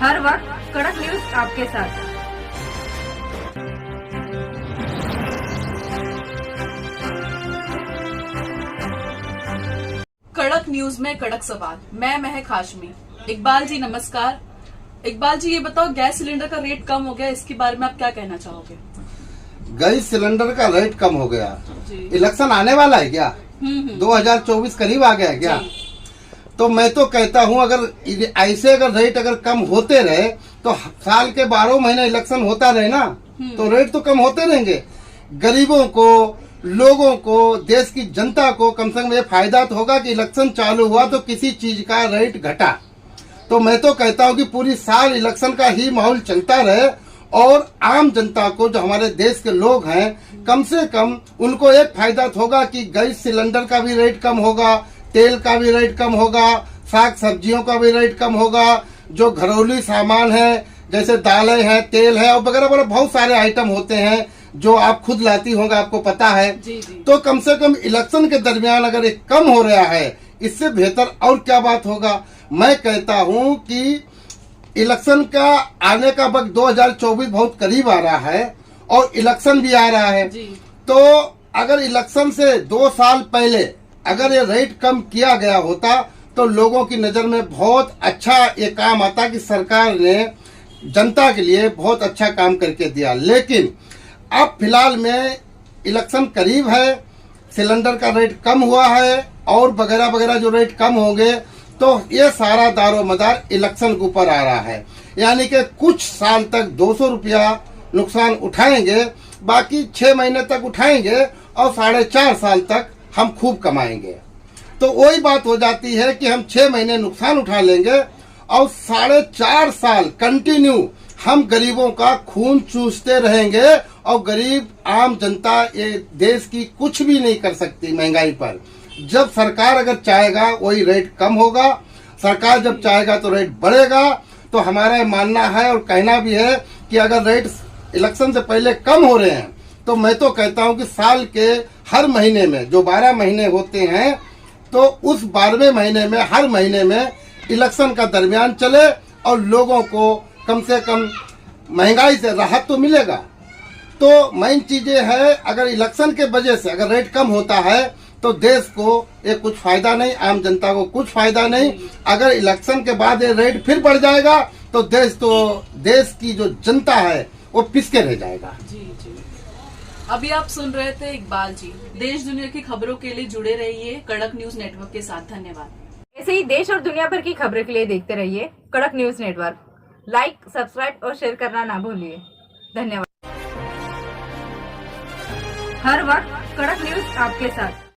हर वक्त कड़क न्यूज आपके साथ। कड़क न्यूज में कड़क सवाल। मैं महक हाशमी। इकबाल जी नमस्कार। इकबाल जी ये बताओ, गैस सिलेंडर का रेट कम हो गया, इसके बारे में आप क्या कहना चाहोगे? गैस सिलेंडर का रेट कम हो गया। जी। इलेक्शन आने वाला है क्या? 2024 करीब आ गया क्या? तो मैं तो कहता हूं अगर ऐसे अगर रेट अगर कम होते रहे तो साल के 12 महीने इलेक्शन होता रहे ना, तो रेट तो कम होते रहेंगे। गरीबों को, लोगों को, देश की जनता को कम से कम ये फायदा तो होगा कि इलेक्शन चालू हुआ तो किसी चीज का रेट घटा। तो मैं तो कहता हूं कि पूरी साल इलेक्शन का ही माहौल चलता रहे और आम जनता को, जो हमारे देश के लोग हैं, कम से कम उनको एक फायदा तो होगा कि गैस सिलेंडर का भी रेट कम होगा, तेल का भी रेट कम होगा, साग सब्जियों का भी रेट कम होगा, जो घरेलू सामान है जैसे दालें हैं, तेल है और वगैरह वगैरह बहुत सारे आइटम होते हैं जो आप खुद लाती होंगे, आपको पता है। जी जी। तो कम से कम इलेक्शन के दरमियान अगर ये कम हो रहा है, इससे बेहतर और क्या बात होगा। मैं कहता हूं कि इलेक्शन का आने का वक्त 2024 बहुत करीब आ रहा है और इलेक्शन भी आ रहा है जी। तो अगर इलेक्शन से 2 साल पहले अगर ये रेट कम किया गया होता तो लोगों की नजर में बहुत अच्छा ये काम आता कि सरकार ने जनता के लिए बहुत अच्छा काम करके दिया। लेकिन अब फिलहाल में इलेक्शन करीब है, सिलेंडर का रेट कम हुआ है और वगैरह वगैरह जो रेट कम होंगे तो ये सारा दारोमदार इलेक्शन के ऊपर आ रहा है। यानी कि कुछ साल तक 200 रुपया नुकसान उठाएंगे, बाकी 6 महीने तक उठाएंगे और 4.5 साल तक हम खूब कमाएंगे। तो वही बात हो जाती है कि हम 6 महीने नुकसान उठा लेंगे और 4.5 साल कंटिन्यू हम गरीबों का खून चूसते रहेंगे और गरीब आम जनता ये देश की कुछ भी नहीं कर सकती महंगाई पर। जब सरकार अगर चाहेगा वही रेट कम होगा, सरकार जब चाहेगा तो रेट बढ़ेगा। तो हमारा मानना है और कहना भी है कि अगर रेट इलेक्शन से पहले कम हो रहे हैं तो मैं तो कहता हूं कि साल के हर महीने में जो 12 महीने होते हैं तो उस 12वें महीने में हर महीने में इलेक्शन का दरमियान चले और लोगों को कम से कम महंगाई से राहत तो मिलेगा। तो मेन चीजें है, अगर इलेक्शन के वजह से अगर रेट कम होता है तो देश को ये कुछ फायदा नहीं, आम जनता को कुछ फायदा नहीं। अगर इलेक्शन के बाद ये रेट फिर बढ़ जाएगा तो देश की जो जनता है वो पिसके रह जाएगा। जी जी। अभी आप सुन रहे थे इकबाल जी। देश दुनिया की खबरों के लिए जुड़े रहिए कड़क न्यूज नेटवर्क के साथ। धन्यवाद। ऐसे ही देश और दुनिया भर की खबरों के लिए देखते रहिए कड़क न्यूज नेटवर्क। लाइक, सब्सक्राइब और शेयर करना ना भूलिए। धन्यवाद। हर वक्त कड़क न्यूज आपके साथ।